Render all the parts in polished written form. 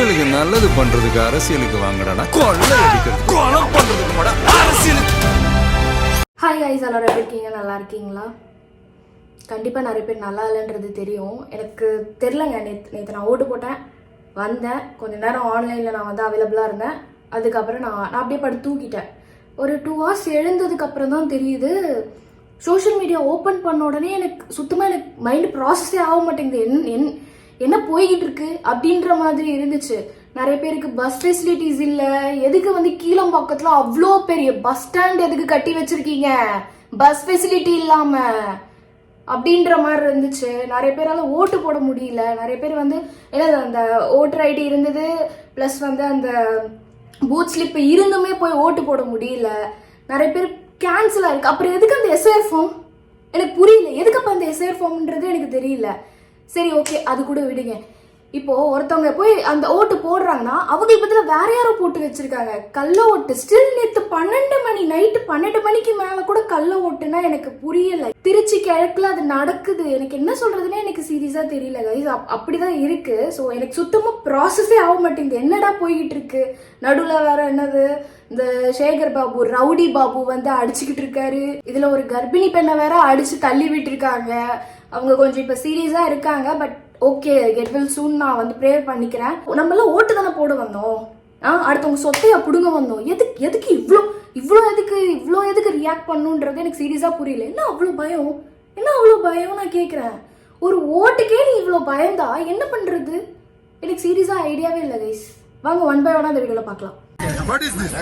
மக்களுக்கு நல்லது பண்றதுக்கு அரசியலுக்கு வாங்கடா, கொள்ளை அடிக்கிறது கொலை பண்றதுக்கு கூட அரசியலுக்கு. ஹாய் கைஸ், எல்லாரும் எப்படி இருக்கீங்க? நல்லா இருக்கீங்களா? கண்டிப்பாக நிறைய பேர் நல்லா இல்லைன்றது தெரியும். எனக்கு தெரிலங்க. நேற்று நான் ஓட்டு போட்டேன், வந்தேன், கொஞ்ச நேரம் ஆன்லைனில் நான் வந்து அவைலபிளாக இருந்தேன். அதுக்கப்புறம் நான் அப்படியே படுத்து தூக்கிட்டேன். ஒரு 2 hours எழுந்ததுக்கப்புறம் தான் தெரியுது, சோஷியல் மீடியா ஓப்பன் பண்ண உடனே எனக்கு சுத்தமாக எனக்கு மைண்டு ப்ராசஸே ஆக மாட்டேங்குது. என்ன போய்கிட்டு இருக்கு அப்படின்ற மாதிரி இருந்துச்சு. நிறைய பேருக்கு பஸ் ஃபெசிலிட்டிஸ் இல்லை. எதுக்கு வந்து கீழம்பாக்கத்தில் அவ்வளோ பெரிய பஸ் ஸ்டாண்ட் எதுக்கு கட்டி வச்சிருக்கீங்க பஸ் ஃபெசிலிட்டி இல்லாம அப்படின்ற மாதிரி இருந்துச்சு. நிறைய பேரால ஓட்டு போட முடியல. நிறைய பேர் வந்து என்னது அந்த ஓட்டர் ஐடி இருந்தது ப்ளஸ் வந்து அந்த பூத் ஸ்லிப் இருந்துமே போய் ஓட்டு போட முடியல. நிறைய பேர் கேன்சல் ஆயிருக்கு. அப்புறம் எதுக்கு அந்த எஸ்ஐஆர் ஃபார்ம் எனக்கு புரியல. எதுக்கு அப்போ அந்த எஸ்ஐஆர் ஃபார்ம்ன்றது எனக்கு தெரியல. சரி, ஓகே, அது கூட விடுங்க. இப்போ ஒருத்தவங்க போய் அந்த ஓட்டு போடுறாங்கன்னா அவங்களுக்கு பதில வேற யாரோ போட்டு வச்சிருக்காங்க கள்ள ஓட்டு. ஸ்டில் நேற்று 12 மணி, நைட்டு 12 மணிக்கு மேல கூட கள்ள ஓட்டுன்னா எனக்கு புரியல. திருச்சி கிழக்குல அது நடக்குது. எனக்கு என்ன சொல்றதுன்னே எனக்கு சீரியஸா தெரியல கைஸ். அப்படிதான் இருக்கு. ஸோ எனக்கு சுத்தமா ப்ராசஸே ஆக மாட்டேங்குது. என்னடா போய்கிட்டு இருக்கு. நடுவில் வேற என்னது இந்த சேகர் பாபு, ரவுடி பாபு வந்து அடிச்சுக்கிட்டு இருக்காரு. இதுல ஒரு கர்ப்பிணி பெண்ணை வேற அடிச்சு தள்ளி விட்டு இருக்காங்க. அவங்க கொஞ்சம் இப்ப சீரியஸா இருக்காங்க. பட் ஓகே, கெட் வெல் சூன். நான் வந்து ப்ரேயர் பண்ணிக்கிறேன். நம்மளாம் ஓட்டு தானே போட வந்தோம். அடுத்தவங்க சொத்தையா புடுங்க வந்தோம். எதுக்கு இவ்வளோ எதுக்கு ரியாக்ட் பண்ணுன்றது எனக்கு சீரியஸா புரியல. என்ன அவ்வளோ பயம் நான் கேட்குறேன். ஒரு ஓட்டுக்கே நீ இவ்வளோ பயந்தா என்ன பண்றது? எனக்கு சீரியஸா ஐடியாவே இல்லை கைஸ். வாங்க ஒன் பை ஒன்னா இந்த வீடியோல பார்க்கலாம். What is this?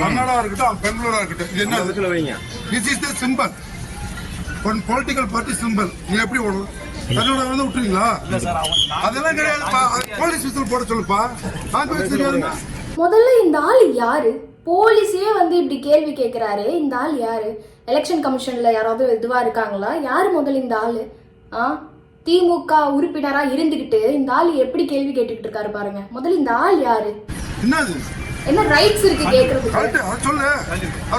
Kannada இருக்கட்டும், பெங்களூரா இருக்கட்டும், இது என்ன? This is the symbol. One political party symbol. நீ எப்படி ஓடணும்? கன்னடா வந்து விட்டுறீங்களா? அதெல்லாம் கிடையாதுப்பா. போலீஸ் விசில் போட சொல்லுப்பா. முதல்ல இந்த ஆள் யாரு? போலீஸே வந்து இப்படி கேள்வி கேட்கிறாரு. இந்த ஆள் யாரு? எலெக்ஷன் கமிஷன்ல யாராவது இதுவா இருக்காங்களா? யாரு முதல்ல இந்த ஆளு? திமுக உறுப்பினரா இருந்துகிட்டு இந்த ஆள் எப்படி கேள்வி கேட்டுக்கிட்டு இருக்காரு பாருங்க. முதல்ல இந்த ஆள் யாரு? என்ன ரைட்ஸ் இருக்கு கேக்குறதுக்கு?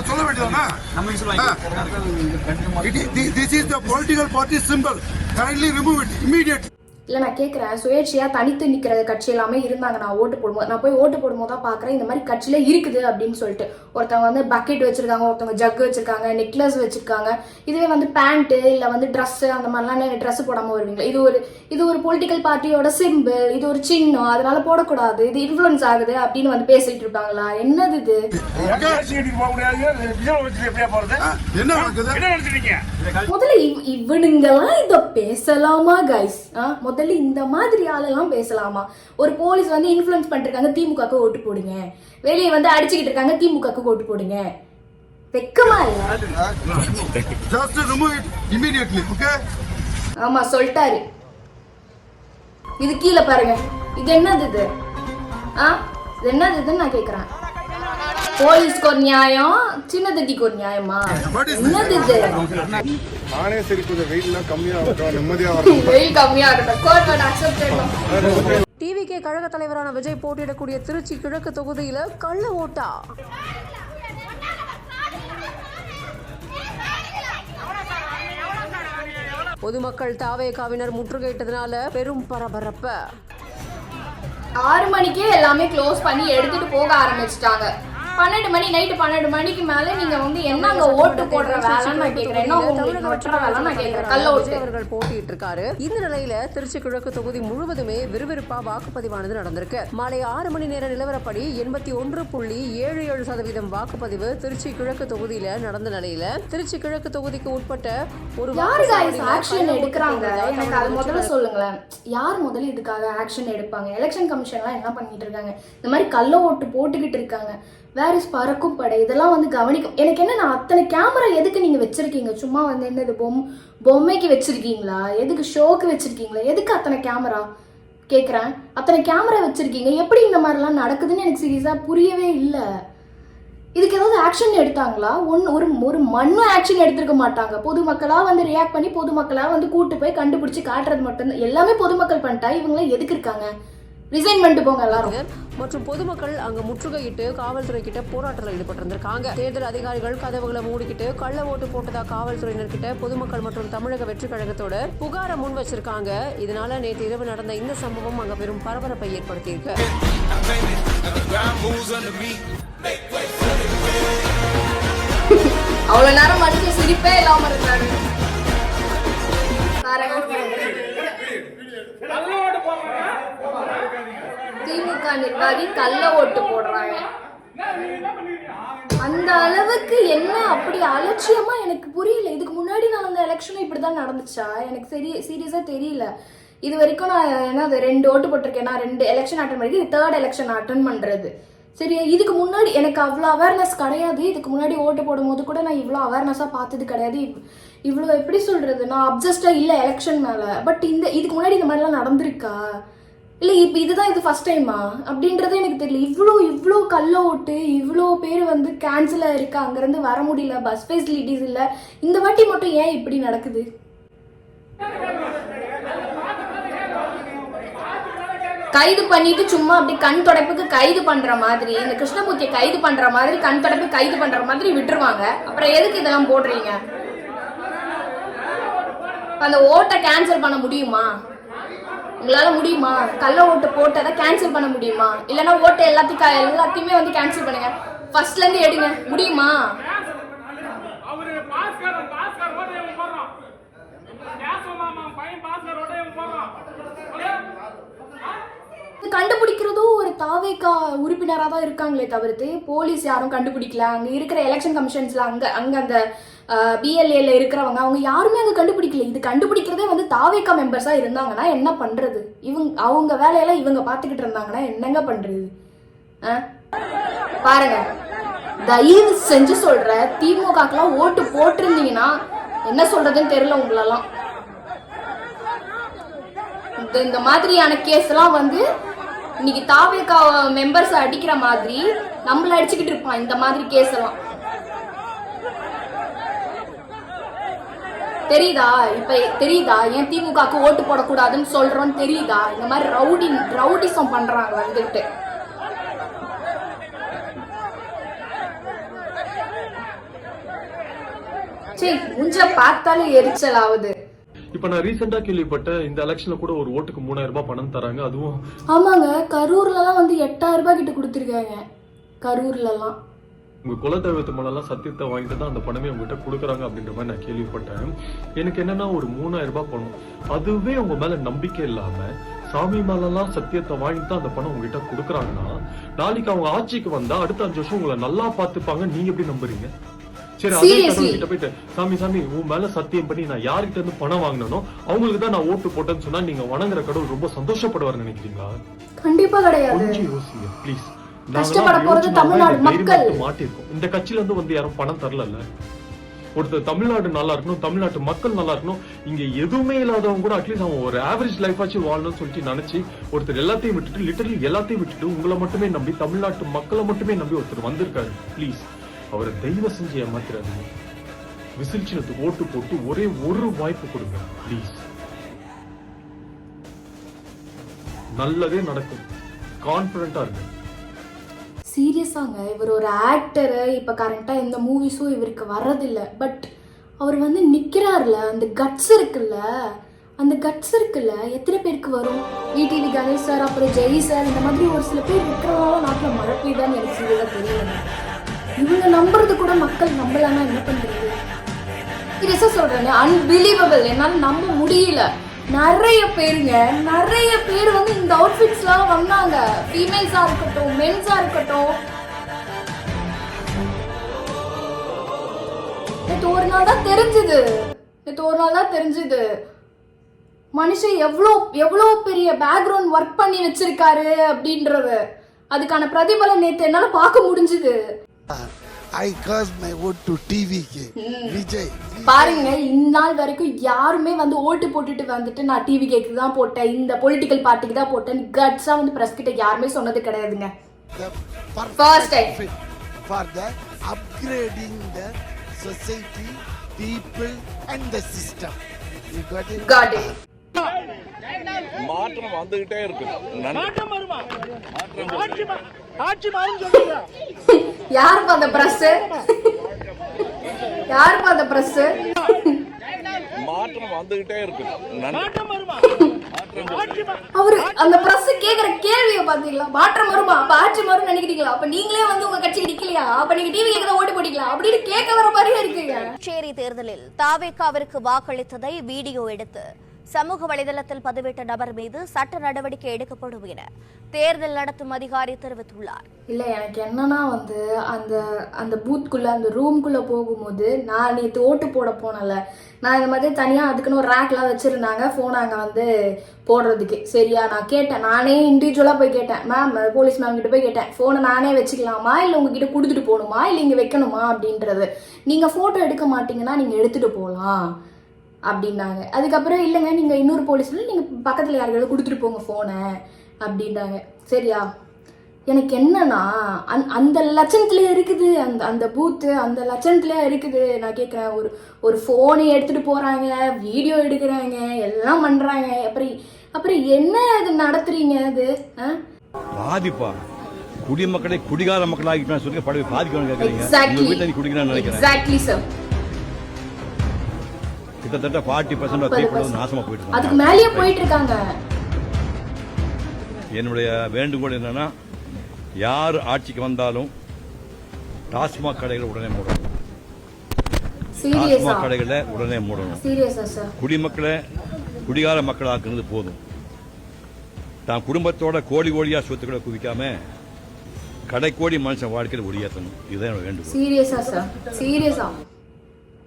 சொல்ல வேண்டியதானா? This is the political party symbol. Kindly remove it immediately. இல்லை, நான் கேட்குறேன், சுயேட்சையா தனித்து நிற்கிற கட்சி எல்லாமே இருந்தாங்க. நான் போய் ஓட்டு போடும்போது தான் பார்க்குறேன் இந்த மாதிரி கட்சியில இருக்குது அப்படின்னு சொல்லிட்டு. ஒருத்தவங்க வந்து பக்கெட் வச்சிருக்காங்க, ஒருத்தவங்க ஜக் வச்சிருக்காங்க, நெக்லஸ் வச்சிருக்காங்க. இதுவே வந்து பேண்ட்டு இல்லை வந்து ட்ரெஸ் அந்த மாதிரிலாம் ட்ரெஸ் போடாமல் வருவீங்க. இது ஒரு பொலிட்டிக்கல் பார்ட்டியோட சிம்பிள், இது ஒரு சின்னம், அதனால போடக்கூடாது, இது இன்ஃப்ளூயன்ஸ் ஆகுது அப்படின்னு வந்து பேசிட்டு இருப்பாங்களா? என்னது இது? முதல்ல இவனுங்கெல்லாம் இத பேசலாமா கைஸ்? முதல்ல இந்த மாதிரி ஆளெல்லாம் பேசலாமா? ஒரு போலீஸ் வந்து இன்ஃப்ளூயன்ஸ் பண்ணிருக்காங்க, திமுகக்கு ஓட்டு போடுங்க. வெளியே வந்து அடிச்சுக்கிட்டு இருக்காங்க, திமுகக்கு ஓட்டு போடுங்க. வெக்கமா இல்ல? ஆமா, சொல்லிட்டாரு. இது கீழே பாருங்க. இது என்னது? இது என்னதுன்னு நான் கேக்குறேன். போலீஸ்க்கு ஒரு நியாயம், சின்ன தட்டிக்கு ஒரு நியாயமா? என்னது இது? நானே சரி, கொஞ்சம் வெயில்லாம் கம்மியாகட்டும், வெயில் கம்மியாகட்டும், கோர்ட் அக்செப்ட் பண்ணணும். டிவிகே கழக தலைவரான விஜய் போட்டியிடக்கூடிய திருச்சி கிழக்கு தொகுதியில கள்ள ஓட்டா. பொதுமக்கள் தாவேகாவினர் முற்றுகையிட்டதுனால பெரும் பரபரப்பு. 6 மணிக்கே எல்லாமே க்ளோஸ் பண்ணி எடுத்துட்டு போக ஆரம்பிச்சிட்டாங்க. 12 மணி, நைட்டு 12 மணிக்கு மேல நீங்க வந்து என்னங்க ஓட்டு போடுற வேலைன்னு நான் கேக்குறேன். என்ன உங்களுக்கு ஓட்டுற வேலை நான் கேக்குறேன். கள்ள ஓட்டு அவர்கள் போட்டிட்டு இருக்காரு. இந்த நிலையில திருச்சி கிழக்கு தொகுதி முழுவதுமே விறுவிறுப்பா வாக்குப்பதிவானது நடந்திருக்கு. மாலை 6 மணி நேர நிலவரப்படி 81.77% வாக்குப்பதிவு திருச்சி கிழக்கு தொகுதியில நடந்த நிலையில திருச்சி கிழக்கு தொகுதிக்கு உட்பட்ட ஒரு ஆக்ஷன் எடுக்கிறாங்க. எனக்கு அது முதல்ல சொல்லுங்களேன். யார் முதல்ல இதுக்காக ஆக்ஷன் எடுப்பாங்க? எலெக்ஷன் கமிஷன்லாம் என்ன பண்ணிட்டு இருக்காங்க? இந்த மாதிரி கள்ள ஓட்டு போட்டுக்கிட்டு இருக்காங்க. வேரிஸ் பறக்கும் படை இதெல்லாம் வந்து கவனிக்கும். எனக்கு என்ன, நான் அத்தனை கேமரா எதுக்கு நீங்க வச்சிருக்கீங்க? சும்மா வந்து என்னது பொம்மைக்கு வச்சிருக்கீங்களா? எதுக்கு ஷோக்கு வச்சிருக்கீங்களா? எதுக்கு அத்தனை கேமரா கேட்குறேன்? அத்தனை கேமரா வச்சிருக்கீங்க, எப்படி இந்த மாதிரிலாம் நடக்குதுன்னு எனக்கு சீரியஸா புரியவே இல்லை. இதுக்கு ஏதாவது ஆக்ஷன் எடுத்தாங்களா? ஒரு மண்ணு ஆக்ஷன் எடுத்திருக்க மாட்டாங்க. பொதுமக்களா வந்து ரியாக்ட் பண்ணி பொதுமக்களா வந்து கூட்டு போய் கண்டுபிடிச்சு காட்டுறது மட்டும்தான். எல்லாமே பொதுமக்கள் பண்ணிட்டா இவங்களாம் எதுக்கு இருக்காங்க? ரிசைன் பண்ணிட்டு போங்க எல்லாரும். மற்றும் பொதுமக்கள் அங்கு முற்றுகையிட்டு காவல்துறை கிட்ட போராட்டத்தில் ஈடுபட்டிருந்திருக்காங்க. தேர்தல் அதிகாரிகள் கதவுகளை மூடிக்கிட்டு கள்ள ஓட்டு போட்டதா காவல்துறையினர் கிட்ட பொதுமக்கள் மற்றும் தமிழக வெற்றி கழகத்தோட புகாரை முன் வச்சிருக்காங்க. இதனால நேற்று இரவு நடந்த இந்த சம்பவம் அங்க பெரும் பரபரப்பை ஏற்படுத்தியிருக்கு. அவ்வளவு நேரம் மனுஷன் சிரிப்பே இல்லாம இருந்தாரு. திமுக நிர்வாகி கள்ள ஓட்டு போடுறாங்க. அந்த அளவுக்கு என்ன அப்படி அலட்சியமா எனக்கு புரியல. இதுக்கு முன்னாடி நான் அந்த எலெக்ஷனும் இப்படிதான் நடந்துச்சா எனக்கு சீரியஸா தெரியல. இது வரைக்கும் நான் என்ன 2 ஓட்டு போட்டிருக்கேன். நான் 2 எலெக்ஷன் அட்டன் பண்ணி 3rd எலெக்ஷன் அட்டன் பண்றது. சரி, இதுக்கு முன்னாடி எனக்கு அவ்வளோ அவேர்னஸ் கிடையாது. இதுக்கு முன்னாடி ஓட்டு போடும் போது கூட நான் இவ்வளோ அவேர்னஸாக பார்த்தது கிடையாது. இவ்வளோ எப்படி சொல்கிறது, நான் அப்சஸ்டாக இல்லை எலெக்ஷன் மேலே. பட் இதுக்கு முன்னாடி இந்த மாதிரிலாம் நடந்திருக்கா, இல்லை இப்போ இதுதான் இது ஃபஸ்ட் டைமா அப்படின்றது எனக்கு தெரியல. இவ்வளோ கள்ள ஓட்டு, இவ்வளோ பேர் வந்து கேன்சலாக இருக்குது, அங்கேருந்து வர முடியல, பஸ் ஃபெசிலிட்டிஸ் இல்லை. இந்த வாட்டி மட்டும் ஏன் இப்படி நடக்குது? கைது பண்ணிட்டு சும்மா அப்படி கண் தொடப்புக்கு கைது பண்ற மாதிரி, இந்த கிருஷ்ணமூர்த்தியை கைது பண்ற மாதிரி, கண் தொடப்பு கைது பண்ற மாதிரி விட்டுருவாங்க. அப்புறம் எதுக்கு இதெல்லாம் போடுறீங்க? அந்த ஓட்டை கேன்சல் பண்ண முடியுமா? உங்களால முடியுமா? கள்ள ஓட்டு போட்டதை கேன்சல் பண்ண முடியுமா? இல்லைன்னா ஓட்டை எல்லாத்தையுமே வந்து கேன்சல் பண்ணுங்க, ஃபர்ஸ்ட்ல இருந்து எடுங்க, முடியுமா? கண்டுபிடிக்கிறதும் ஒரு தாவேகா உறுப்பினராக தான் இருக்காங்களே தவிர்த்து போலீஸ் யாரும் கண்டுபிடிக்கல. அங்கே இருக்கிற எலெக்ஷன் கமிஷன்ஸ்ல அங்கே அந்த பிஎல்ஏல இருக்கிறவங்க அவங்க யாருமே அங்கே கண்டுபிடிக்கல. இது கண்டுபிடிக்கிறதே வந்து தாவேகா மெம்பர்ஸாக இருந்தாங்கன்னா என்ன பண்ணுறது? அவங்க வேலையெல்லாம் இவங்க பார்த்துக்கிட்டு இருந்தாங்கன்னா என்னங்க பண்ணுறது? பாருங்க, தயவு செஞ்சு சொல்ற, திமுகலாம் ஓட்டு போட்டிருந்தீங்கன்னா என்ன சொல்றதுன்னு தெரியல உங்களெல்லாம். இந்த மாதிரியான கேஸ் எல்லாம் வந்து இன்னைக்கு தாவேகா மெம்பர்ஸ் அடிக்கிற மாதிரி நம்மள அடிச்சுக்கிட்டு இருப்பான். இந்த மாதிரி கேஸ் எல்லாம் தெரியுதா? இப்ப தெரியுதா ஏன் திமுகக்கு ஓட்டு போடக்கூடாதுன்னு சொல்றோம்னு தெரியுதா? இந்த மாதிரி ரவுடிசம் பண்றாங்க வந்துட்டு. சரி, முஞ்ச பார்த்தாலே எரிச்சல் ஆகுது. இப்ப நான் ரீசெண்டா கேள்விப்பட்ட இந்த எலெக்ஷன்ல கூட ஒரு ஓட்டுக்கு 3000 ரூபாய் பணம் தராங்க. அதுவும் ஆமாங்க, கரூர்ல எல்லாம் வந்து 8000 ரூபாய் கிட்ட கொடுத்துருக்காங்க. கரூர்ல எல்லாம் உங்க குலதெய்வத்து மேலாம் சத்தியத்தை வாங்கிட்டு தான் அந்த பணமே உங்ககிட்ட கொடுக்குறாங்க அப்படின்ற மாதிரி நான் கேள்விப்பட்டேன். எனக்கு என்னன்னா ஒரு 3000 ரூபாய் பணம், அதுவே உங்க மேல நம்பிக்கை இல்லாம சாமி மேலாம் சத்தியத்தை வாங்கிட்டு தான் அந்த பணம் உங்ககிட்ட கொடுக்குறாங்கன்னா, நாளைக்கு அவங்க ஆட்சிக்கு வந்தா அடுத்த 5 வருஷம் உங்களை நல்லா பாத்துப்பாங்க. நீங்க எப்படி நம்புறீங்க? சரி, அதே கடவுள் கிட்ட போயிட்டு சாமி உன் மேல சத்தியம் பண்ணி நான் யார்கிட்ட இருந்து பணம் வாங்கினோ அவங்களுக்கு தான் நான் ஓட்டு போட்டேன்னு சொன்னா நீங்க வணங்குற கடவுள் ரொம்ப சந்தோஷப்படுவார் நினைக்கிறீங்களா? கண்டிப்பா கிடையாது. கொஞ்சம் யோசிங்க ப்ளீஸ். மாட்டிருக்கோம். இந்த கட்சியில இருந்து வந்து யாரும் பணம் தரல. ஒருத்தர் தமிழ்நாடு நல்லா இருக்கணும், தமிழ்நாட்டு மக்கள் நல்லா இருக்கணும், இங்க எதுவுமே இல்லாதவங்க கூட அட்லீஸ்ட் அவன் ஒரு ஆவரேஜ் லைஃப் ஆச்சு வாழணும்னு சொல்லிட்டு நினைச்சு ஒருத்தர் எல்லாத்தையும் விட்டுட்டு, லிட்டரலி எல்லாத்தையும் விட்டுட்டு உங்களை மட்டுமே நம்பி, தமிழ்நாட்டு மக்களை மட்டுமே நம்பி ஒருத்தர் வந்திருக்காரு. ப்ளீஸ் அவரை தெய்வம் செஞ்சு ஏமாத்திராதீங்க. விசில் சின்னத்துக்கு ஓட்டு போட்டு ஒரே ஒரு வாய்ப்பு கொடுங்க ப்ளீஸ். நல்லதே நடக்கும், கான்பிடண்டா இருக்கு. சீரியஸாங்க, இவர் ஒரு ஆக்டர். இப்போ கரெக்டாக எந்த மூவிஸும் இவருக்கு வர்றதில்லை. பட் அவர் வந்து நிற்கிறாருல, அந்த கட்ஸ் இருக்குல்ல, எத்தனை பேருக்கு வரும்? விடிவி கணேஷ் சார், அப்புறம் ஜெய் சார், இந்த மாதிரி ஒரு சில பேர் இருக்கிறவங்க நாட்டில் மழை பெய்யுதான்னு எனக்கு சீரியஸாக தெரியல. இவங்க நம்புறது கூட மக்கள் நம்பலான்னா என்ன பண்றது? சீரியஸா சொல்றேன், அன்பிலீவபிள். என்னால நம்ப முடியல. நிறைய பேர் வந்து இந்த அவுட்ஃபிட்ஸ்லாம் வந்தாங்க. ஃபீமேல்ஸா இருக்கட்டும், மென்ஸா இருக்கட்டும். நேற்று ஒரு நாள் தான் தெரிஞ்சது மனுஷன் எவ்வளோ பெரிய பேக்ரவுண்ட் ஒர்க் பண்ணி வச்சிருக்காரு அப்படின்றது. அதுக்கான பிரதிபலன் நேற்று என்னால பார்க்க முடிஞ்சுது. I cast my vote to TVK. Vijay பாருங்க, இந்நாள் வரைக்கும் யாருமே வந்து ஓட்டு போட்டுட்டு வந்துட்டு நான் டிவிகேக்கு தான் போட்டேன், இந்த பொலிட்டிக்கல் பார்ட்டிக்கு தான் போட்டேன் கட்ஸா வந்து பிரஸ் கிட்ட யாருமே சொன்னது கிடையாதுங்க. First time for the upgrading the society, people and the system. You got it? Got it. மாற்றம் வந்துகிட்டே இருக்கு. யாருப்பா அந்த பிரஸ்? யாருப்பா அந்த பிரஸ்? மாற்றம் வந்துகிட்டே இருக்கு. அவரு அந்த பிரஸ் கேக்குற கேள்வியை பாத்தீங்களா? மாற்றம் வருமா? அப்ப ஆட்சி மாறும் நினைக்கிறீங்களா? அப்ப நீங்களே வந்து உங்க கட்சிக்கு நிக்கலையா? அப்ப நீங்க டிவி கேட்க ஓட்டு போட்டீங்களா அப்படின்னு கேட்க வர மாதிரியே இருக்குங்க. புதுச்சேரி தேர்தலில் தாவேகாவிற்கு வாக்களித்ததை வீடியோ எடுத்து சமூக வலைதளத்தில் பதிவிட்ட நபர் மீது சட்ட நடவடிக்கை எடுக்கப்படும் என தேர்தல் நடத்தும் அதிகாரி தெரிவித்துள்ளார். இல்ல, எனக்கு என்னன்னா வந்து அந்த அந்த பூத்குள்ள அந்த ரூம்குள்ள போகும்போது நான் நேற்று ஓட்டு போட போனல, நான் இந்த மாதிரி தனியா அதுக்குன்னு ஒரு ரேக்லாம் வச்சிருந்தாங்க போன் அங்க வந்து போடுறதுக்கு. சரியா, நான் கேட்டேன், நானே இண்டிவிஜுவலா போய் கேட்டேன், மேம் போலீஸ் மேம் கிட்ட போய் கேட்டேன், போனை நானே வச்சுக்கலாமா இல்ல உங்ககிட்ட கொடுத்துட்டு போகணுமா இல்ல இங்க வைக்கணுமா அப்படின்றது. நீங்க போட்டோ எடுக்க மாட்டீங்கன்னா நீங்க எடுத்துட்டு போகலாம் அப்படின்னாங்க. அதுக்கப்புறம் இல்லைங்க நீங்க இன்னொரு போலீஸ்ல நீங்க பக்கத்துல யாருக்காவது கொடுத்துட்டு போங்க போனை அப்படின்னாங்க. சரியா, எனக்கு என்னன்னா அந்த லட்சணத்துல இருக்குது, அந்த அந்த பூத்து அந்த லட்சணத்துல இருக்குது. நான் கேட்குறேன், ஒரு ஃபோனை எடுத்துட்டு போறாங்க, வீடியோ எடுக்கிறாங்க, எல்லாம் பண்றாங்க. அப்புறம் என்ன அது நடத்துறீங்க? அது பாதிப்பா குடிமக்களை குடிகார மக்களாகிட்டு சொல்லி படவை பாதிக்கணும் கேட்குறீங்க. குடிக்கிறான்னு நினைக்கிறேன். Exactly sir. கிட்டத்தட்ட 40% நாசமா போயிட்டு அதுக்கு மேலேயே போயிட்டு இருக்காங்க. என்னுடைய வேண்டுகோள் என்னன்னா, யார் ஆட்சிக்கு வந்தாலும் டாஸ்மாக் கடைகளை உடனே மூடணும். டாஸ்மாக் கடைகளை உடனே மூடணும். சீரியஸா சார்? குடிமக்களை குடிகார மக்கள் ஆக்குறது போதும். தான் குடும்பத்தோட கோடியா சொத்துக்களை குவிக்காம கடைக்கோடி மனுஷன் வாழ்க்கையில் ஒடியாத்தணும். இதுதான் என்னோட வேண்டுகோள். சீரியஸா சார்? சீரியஸா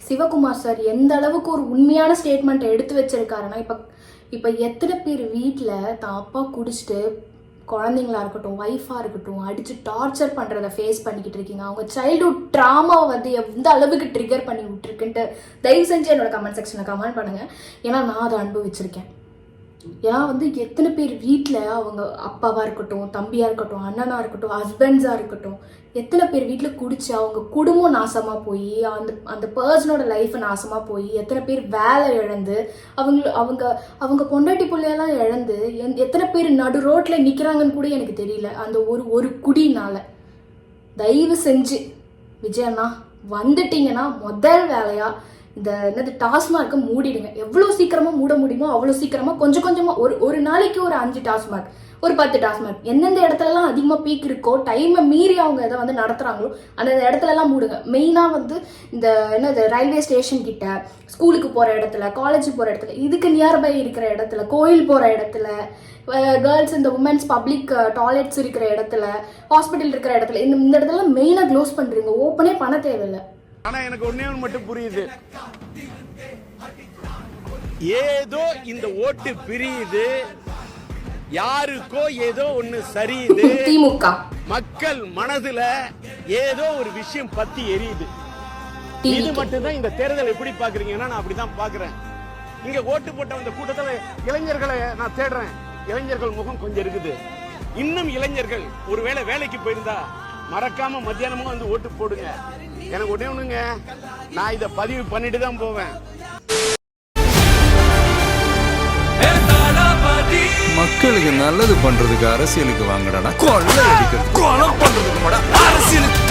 சிவகுமார் சார் எந்த அளவுக்கு ஒரு உண்மையான ஸ்டேட்மெண்ட் எடுத்து வச்சிருக்காருன்னா, இப்போ எத்தனை பேர் வீட்டில் தான் அப்பா குடிச்சிட்டு குழந்தைங்களா இருக்கட்டும் ஒய்ஃபாக இருக்கட்டும் அடித்து டார்ச்சர் பண்ணுறதை ஃபேஸ் பண்ணிக்கிட்டு இருக்கீங்க. அவங்க சைல்டுஹுட் ட்ராமாவை வந்து எந்த அளவுக்கு ட்ரிகர் பண்ணி விட்டுருக்குன்ட்டு தயவு செஞ்சு என்னோட கமெண்ட் செக்ஷனில் கமெண்ட் பண்ணுங்கள். ஏன்னா நான் அதை அனுபவிச்சிருக்கேன். ஏன்னா வந்து எத்தனை பேர் வீட்டில் அவங்க அப்பாவாக இருக்கட்டும் தம்பியாக இருக்கட்டும் அண்ணனாக இருக்கட்டும் ஹஸ்பண்ட்ஸாக இருக்கட்டும் எத்தனை பேர் வீட்டில் குடிச்சு அவங்க குடும்பம் நாசமாக போய் அந்த பர்சனோட லைஃப்பை நாசமாக போய் எத்தனை பேர் வேலை இழந்து அவங்க பொண்டாட்டி பிள்ளையெல்லாம் இழந்து எத்தனை பேர் நடு ரோட்டில் நிற்கிறாங்கன்னு கூட எனக்கு தெரியல அந்த ஒரு குடினால. தயவு செஞ்சு விஜயண்ணா வந்துட்டீங்கன்னா முதல் வேலையாக இந்த என்னது டாஸ்மார்க்கை மூடிடுங்க. எவ்வளோ சீக்கிரமாக மூட முடியுமோ அவ்வளோ சீக்கிரமாக கொஞ்சம் கொஞ்சமாக ஒரு நாளைக்கு ஒரு 5 டாஸ்மார்க் ஒரு 10 டாஸ்மார்க் எந்தெந்த இடத்துலலாம் அதிகமாக பீக் இருக்கோ டைமை மீறி அவங்க இதை வந்து நடத்துகிறாங்களோ அந்த இடத்துலலாம் மூடுங்க. மெயினாக வந்து இந்த என்னது ரயில்வே ஸ்டேஷன் கிட்ட ஸ்கூலுக்கு போகிற இடத்துல காலேஜுக்கு போகிற இடத்துல இதுக்கு நியர்பை இருக்கிற இடத்துல கோயில் போகிற இடத்துல கேர்ள்ஸ் இந்த உமன்ஸ் பப்ளிக் டாய்லெட்ஸ் இருக்கிற இடத்துல ஹாஸ்பிட்டல் இருக்கிற இடத்துல இந்த இடத்துல மெயினாக க்ளோஸ் பண்ணுறீங்க. ஓப்பனே பண்ண தேவையில்லை. ஆனா எனக்கு ஒண்ணே ஒன்று மட்டும் புரியுது, ஏதோ இந்த ஓட்டு பிரியுது, யாருக்கோ ஏதோ ஒண்ணு சரியுது, திமுக மக்கள் மனதுல ஏதோ ஒரு விஷயம் பத்தி எரியுது. இது மட்டும்தான் இந்த தேர்தல் எப்படி பாக்குறீங்கன்னா நான் அப்படிதான் பாக்குறேன். இங்க ஓட்டு போட்ட அந்த கூட்டத்துல இளைஞர்களை நான் தேடுறேன். இளைஞர்கள் முகம் கொஞ்சம் இருக்குது. இன்னும் இளைஞர்கள் ஒருவேளை வேலைக்கு போயிருந்தா மறக்காம மத்தியானமும் வந்து ஓட்டு போடுங்க. எனக்கு ஒண்ணே ஒண்ணுங்க, நான் இதை பதிவு பண்ணிட்டு தான் போவேன். மக்களுக்கு நல்லது பண்றதுக்கு அரசியலுக்கு வாங்கடா, கொள்ளை அடிக்கிறது கொலை பண்றதுக்கு அரசியலுக்கு